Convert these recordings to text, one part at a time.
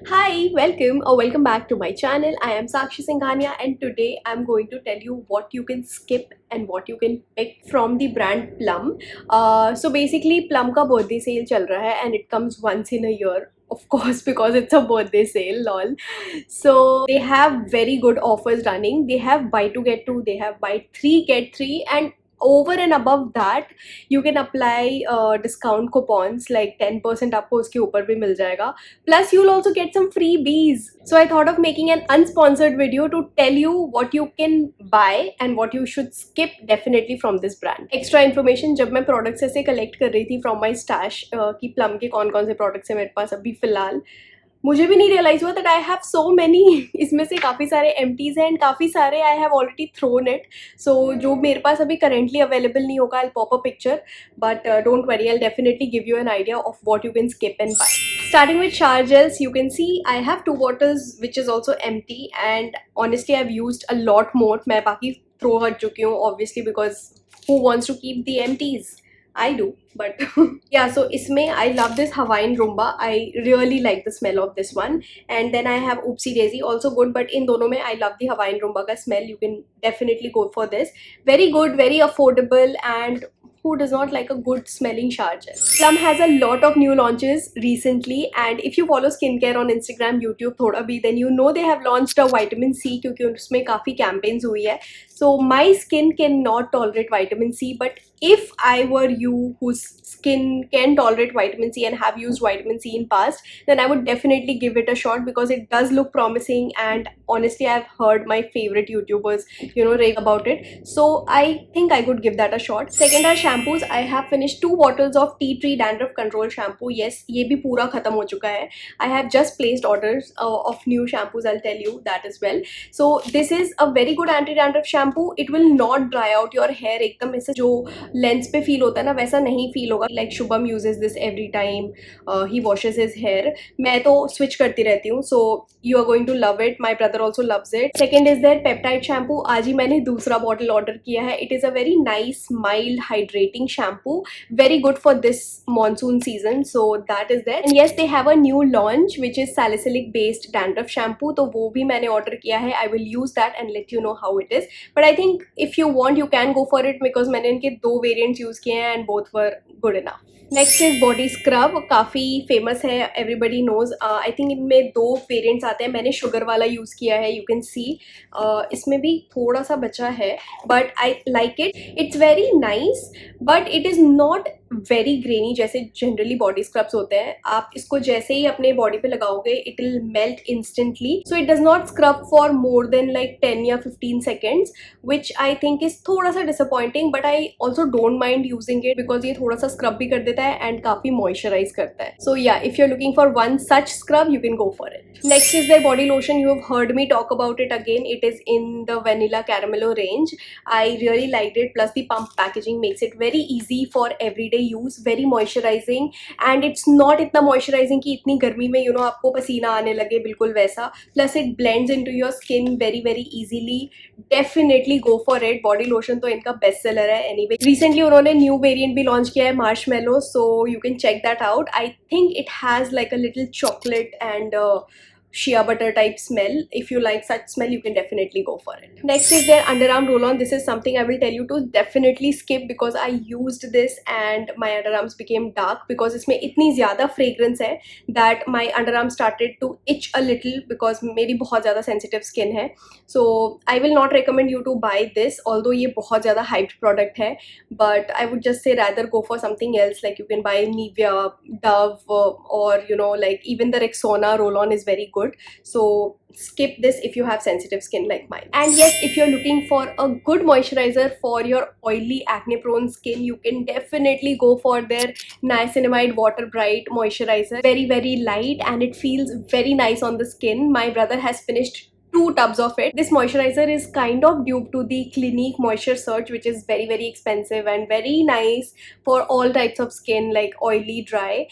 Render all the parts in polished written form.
Hi, welcome or welcome back to my channel. I am Sakshi Singhania and today I'm going to tell you what you can skip and what you can pick from the brand Plum. So basically Plum का birthday sale चल रहा है and it comes once in a year. Of course, because it's a birthday sale, lol. So they have very good offers running. They have buy two get two, they have buy three get three, and over and above that you can apply discount coupons like 10% आपको उसके ऊपर भी मिल जाएगा. Plus, you'll also get some freebies. So I thought of making an unsponsored video to tell you what you can buy and what you should skip definitely from this brand. Extra information जब मैं products ऐसे collect कर रही थी from my stash कि Plum के कौन कौन से products हैं मेरे पास अभी फ़िलहाल, मुझे भी नहीं रियलाइज हुआ that I have so many. इसमें से काफ़ी सारे एम्प्टीज हैं एंड काफ़ी सारे I have already thrown it. So जो मेरे पास अभी करेंटली अवेलेबल नहीं होगा I pop a picture, but don't worry, I definitely give you an idea of what you can skip and buy. Starting with shower gels, you can see I have two bottles which is also empty and honestly I've used a lot more. मैं बाकी throw हट चुकी हूँ obviously because who wants to keep the empties? I do, but yeah. So isme I love this Hawaiian Roomba. I really like the smell of this one. And then I have Oopsie Daisy, also good. But in dono mein I love the Hawaiian Roomba ka smell. You can definitely go for this. Very good, very affordable, and who does not like a good smelling shower gel? Plum has a lot of new launches recently, and if you follow skincare on Instagram, YouTube thoda bhi, then you know they have launched a vitamin C क्योंकि उसमें काफ़ी campaigns हुई है. So my skin cannot tolerate vitamin C, but if I were you whose skin can tolerate vitamin C and have used vitamin C in past, then I would definitely give it a shot because it does look promising, and honestly I've heard my favorite YouTubers rave about it. So I think I could give that a shot. Second are shampoos. I have finished 2 bottles of tea tree dandruff control shampoo. Yes, ये भी पूरा खत्म हो चुका है. I have just placed orders of new shampoos. I'll tell you that as well. So this is a very good anti dandruff shampoo. It will not dry out your hair. एकदम ऐसे जो लेंस पे feel होता है ना वैसा नहीं feel होगा. Like Shubham uses this every time he washes his hair. मैं तो switch करती रहती हूँ. So you are going to love it. My brother also loves it. Second is their peptide shampoo. आज ही मैंने दूसरा bottle order किया है. It is a very nice mild hydrating shampoo. Very good for this monsoon season. So that is there. And yes, they have a new launch which is salicylic based dandruff shampoo. तो वो भी मैंने order किया है. I will use that and let you know how it is. But I think if you want you can go for it because मैंने इनके 2 variants use किए हैं and both were good enough. Next is body scrub. काफ़ी famous है, everybody knows. I think इनमें 2 variants आते हैं. मैंने शुगर वाला यूज़ किया है. यू कैन सी इसमें भी थोड़ा सा बचा है but I like it. It's very nice but it is not very granny जैसे जनरली बॉडी स्क्रब्स होते हैं. आप इसको जैसे ही अपने बॉडी पे लगाओगे it will melt instantly. So it does not scrub for more than like 10 या 15 seconds which I think is थोड़ा सा disappointing. But I also don't mind using it because ये थोड़ा सा स्क्रब भी कर देता है एंड काफी मॉइस्चराइज करता है. So yeah, if you are looking for one such scrub you can go for it. Next is their body lotion. You have heard me talk about it again. It is in the vanilla caramello range. I really like it. Plus the pump packaging makes it very easy for everyday use. Very moisturising and it's not इतना moisturising कि इतनी गर्मी में आपको पसीना आने लगे, बिल्कुल वैसा. Plus it blends into your skin very very easily. Definitely go for it. Body lotion तो इनका बेस्ट सेलर है. एनीवे रिसेंटली उन्होंने न्यू वेरिएंट भी लॉन्च किया है, marshmallow. So you can check that out. I think it has like a little chocolate and shea butter type smell. If you like such smell you can definitely go for it. Next is their underarm roll on. This is something I will tell you to definitely skip because I used this and my underarms became dark because इसमें इतनी ज़्यादा fragrance है that my underarm started to itch a little because मेरी बहुत ज़्यादा sensitive skin है. So I will not recommend you to buy this although ये बहुत ज़्यादा hyped product है. But I would just say rather go for something else. Like you can buy Nivea, Dove, or like even the Rexona roll on is very good. So skip this if you have sensitive skin like mine. And yes, if you're looking for a good moisturizer for your oily acne prone skin, you can definitely go for their niacinamide water bright moisturizer. Very very light and it feels very nice on the skin. My brother has finished 2 tubs of it. This moisturizer is kind of dupe to the Clinique Moisture Surge, which is very very expensive and very nice for all types of skin like oily, dry.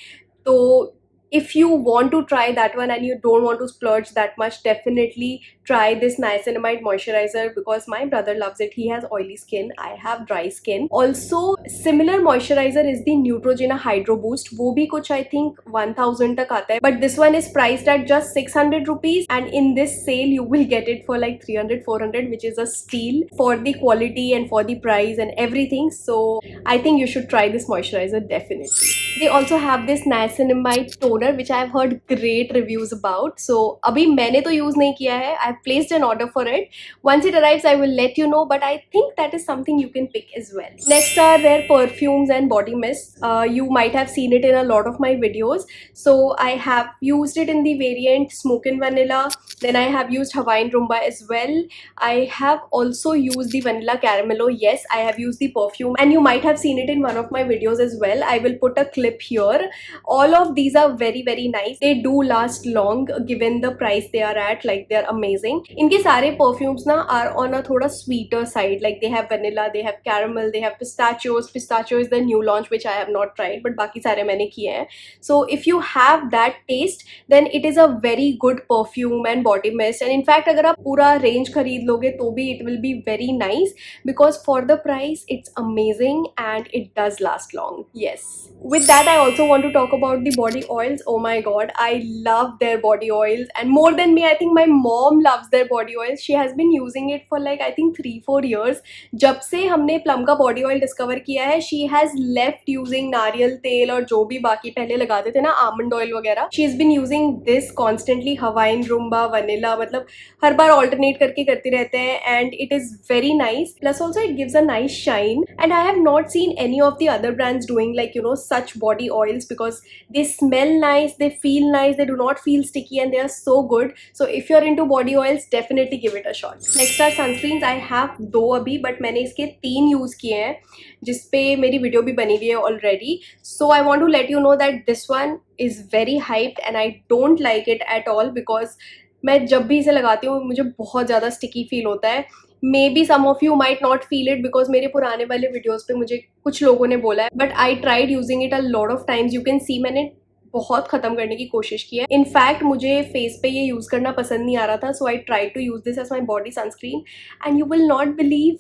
So if you want to try that one and you don't want to splurge that much, definitely try this niacinamide moisturizer because my brother loves it. He has oily skin, I have dry skin. Also similar moisturizer is the Neutrogena Hydro Boost. वो भी कुछ I think 1000 तक आता है, but this one is priced at just 600 rupees and in this sale you will get it for like 300-400, which is a steal for the quality and for the price and everything. So I think you should try this moisturizer definitely. They also have this niacinamide toner which I have heard great reviews about. So अभी मैंने तो use नहीं किया है. I've placed an order for it. Once it arrives, I will let you know. But I think that is something you can pick as well. Next are their perfumes and body mists. You might have seen it in a lot of my videos. So I have used it in the variant Smoke and Vanilla. Then I have used Hawaiian Rumba as well. I have also used the Vanilla Caramello. Yes, I have used the perfume and you might have seen it in one of my videos as well. I will put a clip here. All of these are very nice. They do last long given the price they are at. Like they are amazing. इनके सारे perfumes ना are on a थोड़ा sweeter side. Like they have vanilla, they have caramel, they have pistachios. Pistachio is the new launch which I have not tried, but बाकी सारे मैंने किए हैं. So if you have that taste, then it is a very good perfume and body mist. And in fact अगर आप पूरा range खरीद लोगे तो भी it will be very nice because for the price it's amazing and it does last long. Yes. With that, I also want to talk about the body oils. Oh my god, I love their body oils, and more than me, I think my mom loves their body oils. She has been using it for like I think 3-4 years. जब से हमने Plum का body oil discover किया है, she has left using नारियल तेल और जो भी बाकी पहले लगाते थे ना almond oil वगैरह. She has been using this constantly. Hawaiian Rumba, Vanilla, मतलब हर बार alternate करके करते रहते हैं and it is very nice. Plus also it gives a nice shine, and I have not seen any of the other brands doing like such body oils because they smell nice, they feel nice, they do not feel sticky, and they are so good. So if you're into body oils, definitely give it a shot. Next are sunscreens. I have दो अभी, but मैंने इसके 3 use किए हैं जिसपे मेरी video भी बनी हुई है already. So I want to let you know that this one is very hyped and I don't like it at all because मैं जब भी इसे लगाती हूँ मुझे बहुत ज़्यादा स्टिकी फील होता है. Maybe some of you might not feel it because मेरे पुराने वाले वीडियोज़ पे मुझे कुछ लोगों ने बोला है, but I tried using it a lot of times. You can see मैंने बहुत ख़त्म करने की कोशिश की है. इनफैक्ट मुझे फेस पे ये यूज़ करना पसंद नहीं आ रहा था, so I try to use this as my body sunscreen and you will not believe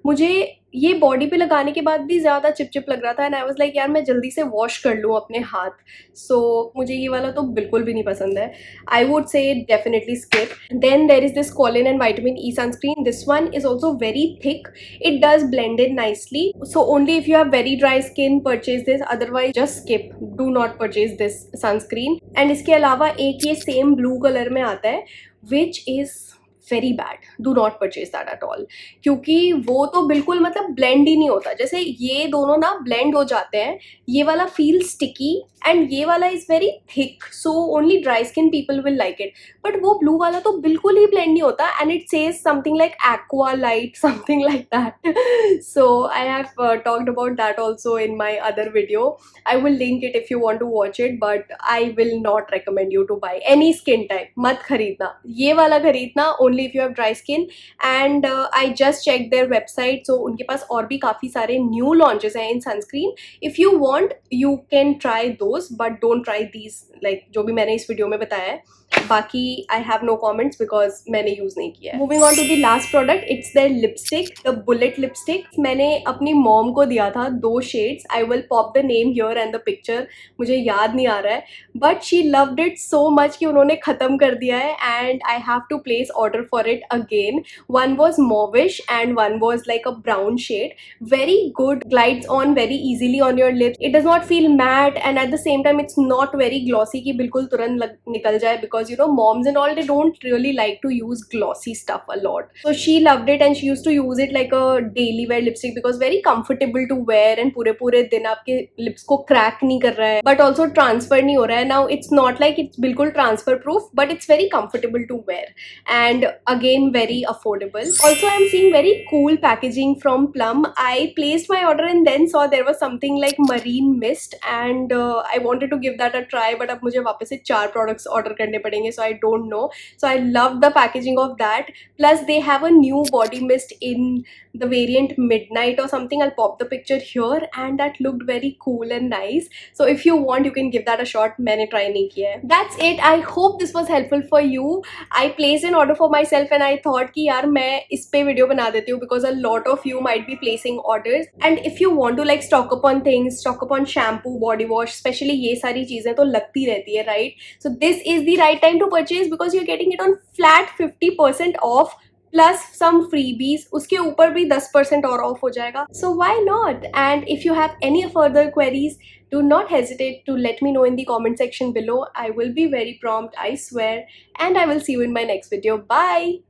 मुझे ये बॉडी पे लगाने के बाद भी ज़्यादा चिपचिप लग रहा था एंड आई वाज लाइक यार मैं जल्दी से वॉश कर लूँ अपने हाथ. सो मुझे ये वाला तो बिल्कुल भी नहीं पसंद है. I would say definitely skip. Then there is this kaolin and vitamin E sunscreen. This one is also very thick. It does blend in nicely. So only if you have very dry skin purchase this, otherwise just skip. Do not purchase this sunscreen. And इसके अलावा एक ये same blue colour में आता है which is very bad. Do not purchase that at all क्योंकि वो तो बिल्कुल मतलब ब्लेंड ही नहीं होता. जैसे ये दोनों ना ब्लेंड हो जाते हैं, ये वाला फील स्टिकी एंड ये वाला is very thick, so only dry skin people will like it. But वो ब्लू वाला तो बिल्कुल ही ब्लेंड नहीं होता and it says something like aqua light, something like that. So I have talked about that also in my other video. I will link it if you want to watch it, but I will not recommend you to buy any skin type. मत खरीदना, ये वाला खरीदना only if you have dry skin. And I just checked their website, so उनके पास और भी काफ़ी सारे new launches हैं in sunscreen. If you want, you can try those, but don't try these like जो भी मैंने इस वीडियो में बताया है. बाकी I have no comments because मैंने यूज़ नहीं किया है. Moving on to the last product, it's their lipstick, the bullet lipstick. मैंने अपनी मॉम को दिया था 2 shades. I will pop the name here and the picture. मुझे याद नहीं आ रहा है, but she loved it so much कि उन्होंने ख़त्म कर दिया है and I have to place order for it again. One was mauvish and one was like a brown shade. Very good, glides on very easily on your lips. It does not feel matte and at the same time it's not very glossy कि बिल्कुल तुरंत निकल जाए because you know moms and all, they don't really like to use glossy stuff a lot. So she loved it and she used to use it like a daily wear lipstick because very comfortable to wear and पूरे दिन आपके lips को crack नहीं कर रहा है but also transfer नहीं हो रहा है. Now it's not like it's बिल्कुल transfer proof but it's very comfortable to wear and again very affordable. Also I'm seeing very cool packaging from Plum. I placed my order and then saw there was something like marine mist and I wanted to give that a try but अब मुझे वापस से 4 products order करने पड़ेंगे करेंगे, so I don't know. So I love the packaging of that. Plus they have a new body mist in the variant Midnight or something. I'll pop the picture here, and that looked very cool and nice. So if you want, you can give that a shot. मैंने try नहीं किया है. That's it. I hope this was helpful for you. I placed an order for myself and I thought कि यार मैं इस पे video बना देती हूँ, because a lot of you might be placing orders. And if you want to like stock up on things, stock up on shampoo, body wash, especially ये सारी चीजें तो लगती रहती है, right? So this is the right time to purchase, because you're getting it on flat 50% off plus some freebies. उसके ऊपर भी 10% और off हो जाएगा. So why not? And if you have any further queries, do not hesitate to let me know in the comment section below. I will be very prompt, I swear. And I will see you in my next video. Bye!